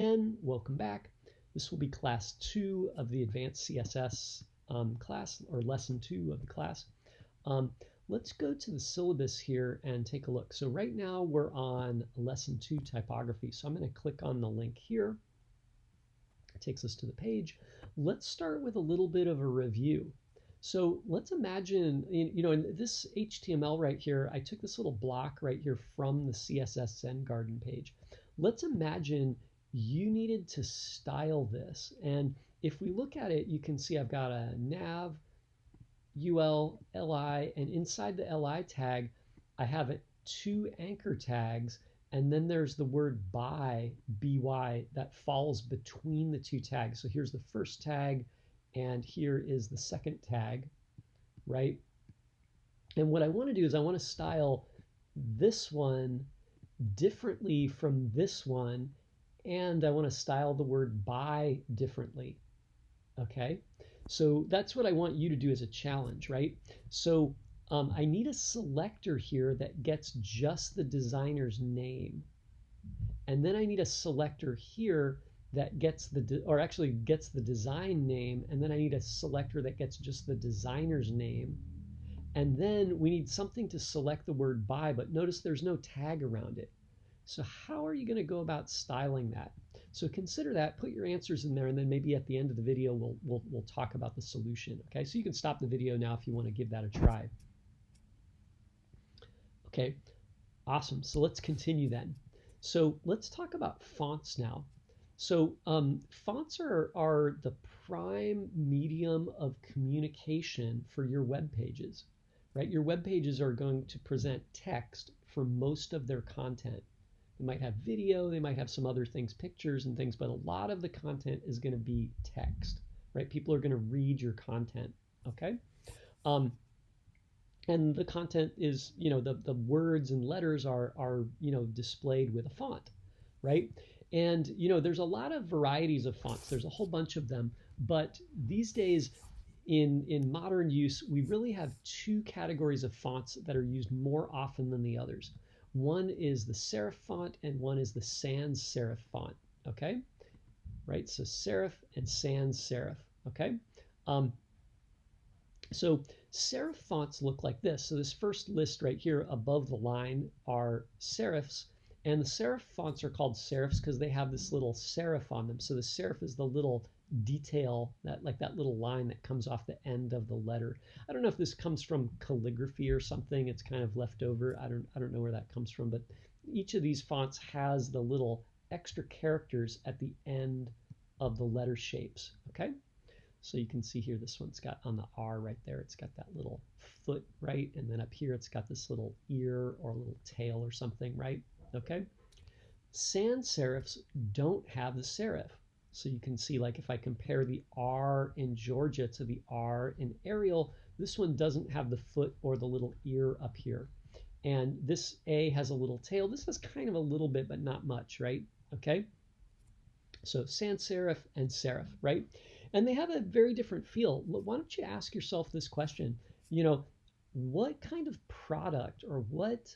And welcome back. This will be class 2 of the Advanced CSS class, or lesson 2 of the class. Let's go to the syllabus here and take a look. So right now we're on lesson 2 typography. So I'm going to click on the link here. It takes us to the page. Let's start with a little bit of a review. So let's imagine, in this HTML right here, I took this little block right here from the CSS Zen Garden page. Let's imagine you needed to style this. And if we look at it, you can see I've got a nav, ul, li, and inside the li tag, I have 2 anchor tags, and then there's the word by, by, that falls between the 2 tags. So here's the first tag, and here is the second tag, right? And what I want to do is I want to style this one differently from this one, and I want to style the word by differently, okay? So that's what I want you to do as a challenge, right? So I need a selector here that gets just the designer's name. And then I need a selector here that gets gets the design name, and then I need a selector that gets just the designer's name. And then we need something to select the word by, but notice there's no tag around it. So how are you going to go about styling that? So consider that, put your answers in there, and then maybe at the end of the video we'll talk about the solution. Okay, so you can stop the video now if you want to give that a try. Okay, awesome. So let's continue then. So let's talk about fonts now. So fonts are the prime medium of communication for your web pages, right? Your web pages are going to present text for most of their content. They might have video, they might have some other things, pictures and things, but a lot of the content is going to be text, right? People are going to read your content, okay? And the content is, the words and letters are displayed with a font, right? And, there's a lot of varieties of fonts. There's a whole bunch of them, but these days in modern use, we really have 2 categories of fonts that are used more often than the others. One is the serif font and one is the sans serif font, okay? Right, so serif and sans serif, okay? So serif fonts look like this. So this first list right here above the line are serifs, and the serif fonts are called serifs because they have this little serif on them. So the serif is the little detail, that little line that comes off the end of the letter. I don't know if this comes from calligraphy or something. It's kind of left over. I don't know where that comes from, but each of these fonts has the little extra characters at the end of the letter shapes, okay? So you can see here, this one's got on the R right there, it's got that little foot, right? And then up here, it's got this little ear or a little tail or something, right? Okay. Sans serifs don't have the serif. So you can see, like, if I compare the R in Georgia to the R in Arial, this one doesn't have the foot or the little ear up here. And this A has a little tail. This has kind of a little bit, but not much, right? Okay. So sans serif and serif, right? And they have a very different feel. Why don't you ask yourself this question? What kind of product, or what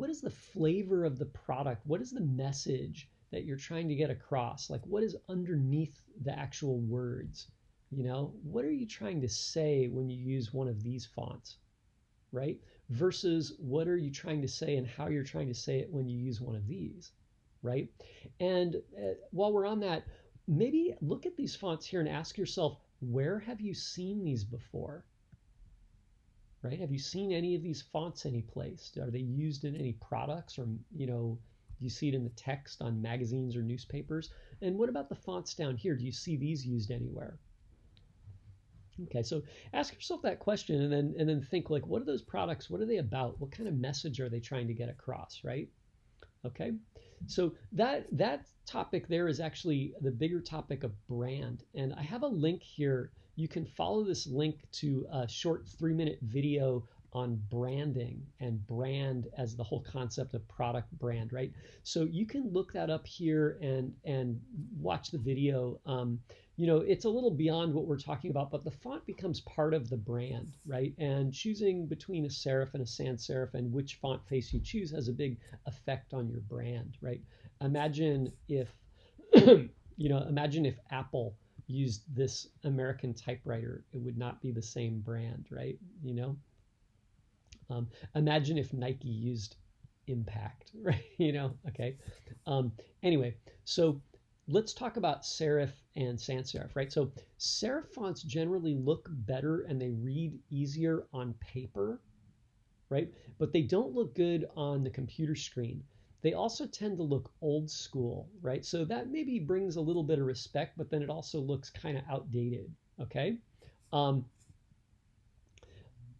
is the flavor of the product? What is the message that you're trying to get across? Like, what is underneath the actual words? What are you trying to say when you use one of these fonts, right? Versus what are you trying to say and how you're trying to say it when you use one of these, right? And while we're on that, maybe look at these fonts here and ask yourself, where have you seen these before? Right? Have you seen any of these fonts anyplace? Are they used in any products, or do you see it in the text on magazines or newspapers? And what about the fonts down here? Do you see these used anywhere? Okay, so ask yourself that question, and then think, like, what are those products? What are they about? What kind of message are they trying to get across, right? Okay, so that topic there is actually the bigger topic of brand, and I have a link here. You can follow this link to a short 3-minute video on branding and brand as the whole concept of product brand, right? So you can look that up here and watch the video. it's a little beyond what we're talking about, but the font becomes part of the brand, right? And choosing between a serif and a sans serif and which font face you choose has a big effect on your brand, right? Imagine if, imagine if Apple used this American typewriter, it would not be the same brand, right? Imagine if Nike used Impact, right? Okay. Anyway, so let's talk about serif and sans serif, right? So serif fonts generally look better and they read easier on paper, right? But they don't look good on the computer screen. They also tend to look old school, right? So that maybe brings a little bit of respect, but then it also looks kind of outdated, okay? Um,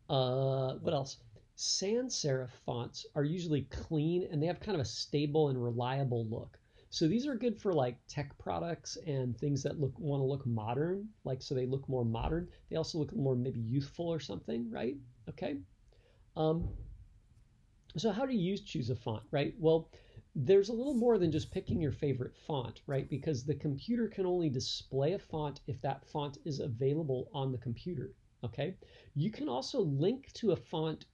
what else? Sans serif fonts are usually clean and they have kind of a stable and reliable look. So these are good for like tech products and things that want to look modern, like so they look more modern. They also look more maybe youthful or something, right? Okay. Um, so how do you choose a font, right? Well, there's a little more than just picking your favorite font, right? Because the computer can only display a font if that font is available on the computer, okay? You can also link to a font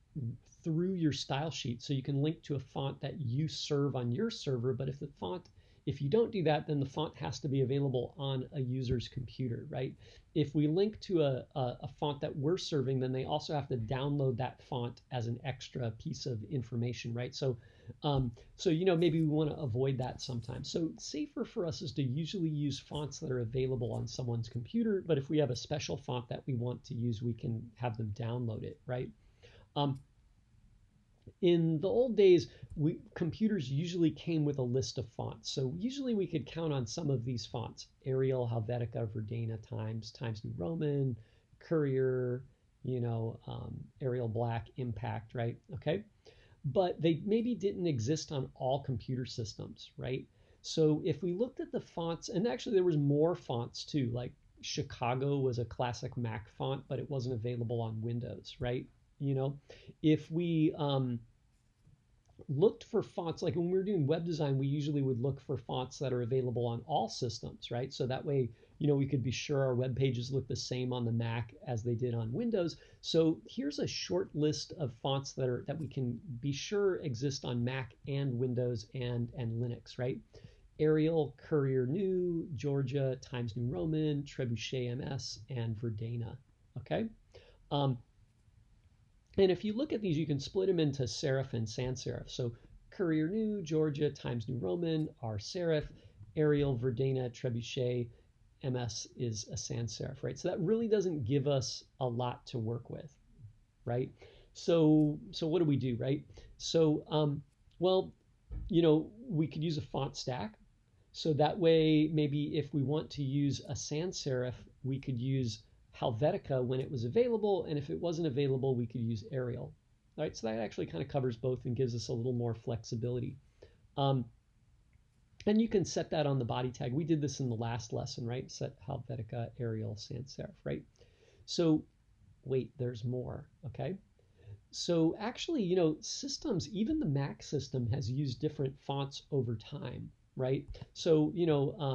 through your style sheet. So you can link to a font that you serve on your server, but if you don't do that, then the font has to be available on a user's computer, right? If we link to a font that we're serving, then they also have to download that font as an extra piece of information, right? So maybe we want to avoid that sometimes. So safer for us is to usually use fonts that are available on someone's computer, but if we have a special font that we want to use, we can have them download it, right? In the old days, computers usually came with a list of fonts. So usually we could count on some of these fonts: Arial, Helvetica, Verdana, Times New Roman, Courier, Arial Black, Impact, right? Okay. But they maybe didn't exist on all computer systems, right? So if we looked at the fonts, and actually there was more fonts too, like Chicago was a classic Mac font, but it wasn't available on Windows, right? If we looked for fonts, like when we were doing web design, we usually would look for fonts that are available on all systems, right? So that way, we could be sure our web pages look the same on the Mac as they did on Windows. So here's a short list of fonts that we can be sure exist on Mac and Windows and Linux, right? Arial, Courier New, Georgia, Times New Roman, Trebuchet MS, and Verdana, okay? And if you look at these, you can split them into serif and sans serif. So Courier New, Georgia, Times New Roman are serif. Arial, Verdana, Trebuchet, MS is a sans serif, right? So that really doesn't give us a lot to work with, right? So what do we do, right? So, we could use a font stack. So that way, maybe if we want to use a sans serif, we could use Helvetica when it was available, and if it wasn't available, we could use Arial. All right, so that actually kind of covers both and gives us a little more flexibility. And you can set that on the body tag. We did this in the last lesson, right? Set Helvetica, Arial, sans serif, right? So wait, there's more, okay? So actually, systems, even the Mac system has used different fonts over time, right? So,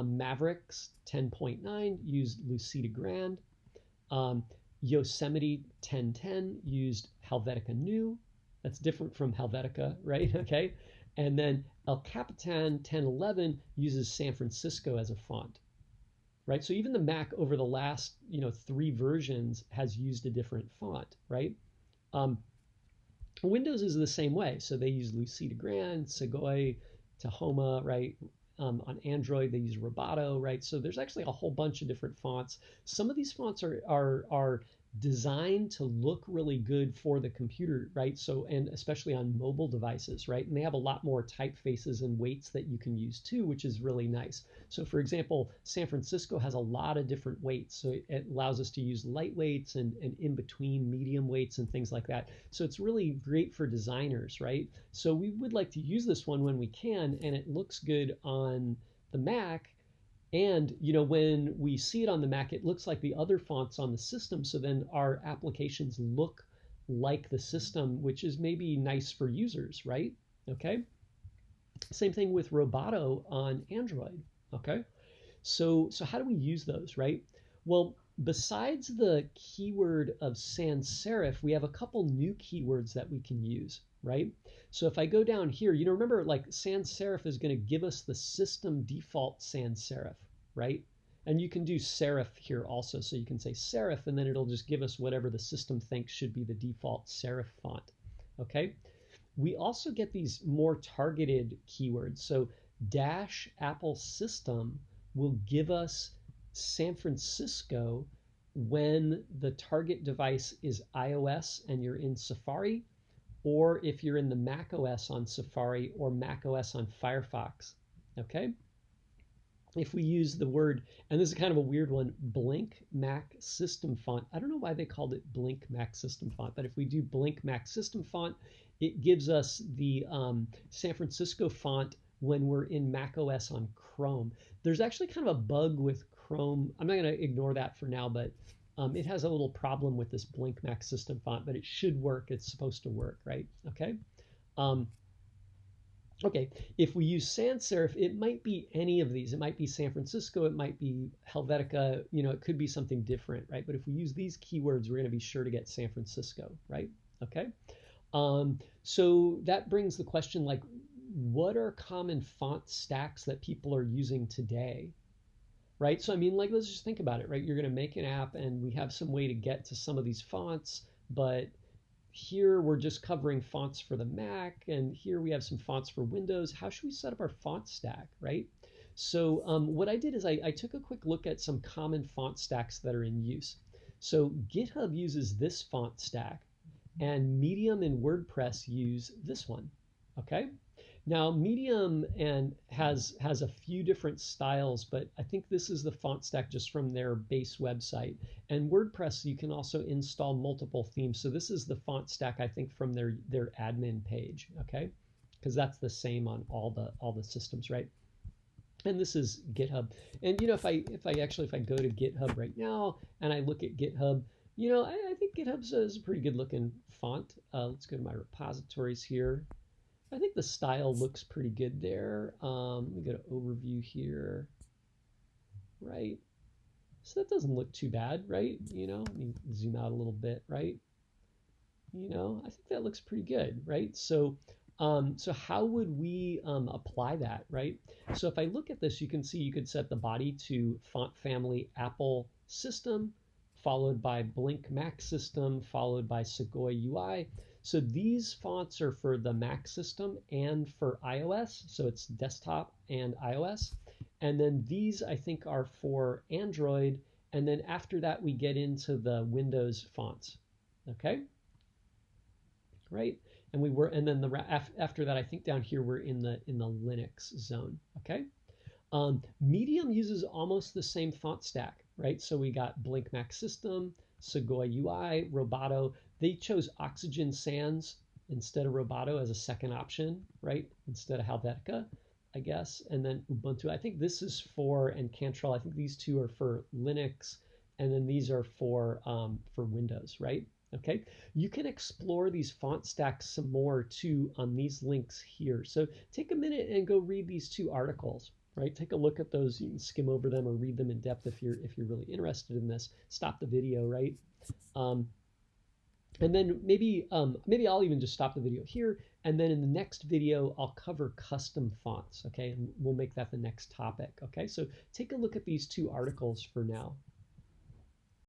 Mavericks 10.9 used Lucida Grand. Yosemite 1010 used Helvetica New. That's different from Helvetica, right? Okay. And then El Capitan 1011 uses San Francisco as a font, right? So even the Mac over the last, 3 versions has used a different font, right? Windows is the same way. So they use Lucida Grand, Segoy, Tahoma, right? On Android, they use Roboto, right? So there's actually a whole bunch of different fonts. Some of these fonts are designed to look really good for the computer, right? So, and especially on mobile devices, right? And they have a lot more typefaces and weights that you can use too, which is really nice. So for example, San Francisco has a lot of different weights. So it allows us to use light weights and in between medium weights and things like that. So it's really great for designers, right? So we would like to use this one when we can, and it looks good on the Mac. And when we see it on the Mac, it looks like the other fonts on the system. So then our applications look like the system, which is maybe nice for users, right? Okay. Same thing with Roboto on Android. Okay. So how do we use those, right? Well, besides the keyword of sans serif, we have a couple new keywords that we can use, right? So if I go down here, remember like sans serif is going to give us the system default sans serif, right? And you can do serif here also. So you can say serif and then it'll just give us whatever the system thinks should be the default serif font, okay? We also get these more targeted keywords. So dash Apple system will give us San Francisco when the target device is iOS and you're in Safari, or if you're in the Mac OS on Safari or Mac OS on Firefox, okay? If we use the word, and this is kind of a weird one, Blink Mac System Font. I don't know why they called it Blink Mac System Font, but if we do Blink Mac System Font, it gives us the San Francisco font when we're in Mac OS on Chrome. There's actually kind of a bug with Chrome. I'm not going to ignore that for now, but it has a little problem with this Blink Mac System Font, but it should work. It's supposed to work, right? Okay. Okay, if we use sans serif, it might be any of these. It might be San Francisco, it might be Helvetica, it could be something different, right? But if we use these keywords, we're going to be sure to get San Francisco, right? Okay. So that brings the question, like, what are common font stacks that people are using today, right? So, I mean, like, let's just think about it, right? You're going to make an app and we have some way to get to some of these fonts, but here we're just covering fonts for the Mac, and here we have some fonts for Windows. How should we set up our font stack, right? So what I did is I took a quick look at some common font stacks that are in use. So GitHub uses this font stack, and Medium and WordPress use this one, okay? Now Medium has a few different styles, but I think this is the font stack just from their base website. And WordPress, you can also install multiple themes. So this is the font stack, I think, from their admin page, okay? Because that's the same on all the systems, right? And this is GitHub. And if I go to GitHub right now and I look at GitHub, I think GitHub's is a pretty good looking font. Let's go to my repositories here. I think the style looks pretty good there. Let me go to overview here, right? So that doesn't look too bad, right? Let me zoom out a little bit, right? I think that looks pretty good, right? So, so how would we apply that, right? So if I look at this, you can see you could set the body to font family Apple system, followed by Blink Mac system, followed by Segoy UI. So these fonts are for the Mac system and for iOS. So it's desktop and iOS. And then these, I think, are for Android. And then after that, we get into the Windows fonts. Okay? Right? And then after that, I think down here, we're in the Linux zone. Okay? Medium uses almost the same font stack, right? So we got Blink Mac System, Segoy UI, Roboto. They chose Oxygen Sans instead of Roboto as a second option, right? Instead of Helvetica, I guess. And then Ubuntu. I think this is for, and Cantrell, I think these two are for Linux, and then these are for Windows, right? Okay, you can explore these font stacks some more too on these links here. So take a minute and go read these two articles, right? Take a look at those. You can skim over them or read them in depth if you're really interested in this. Stop the video, right? And then maybe I'll even just stop the video here, and then in the next video I'll cover custom fonts, okay? And we'll make that the next topic, okay? So take a look at these two articles for now.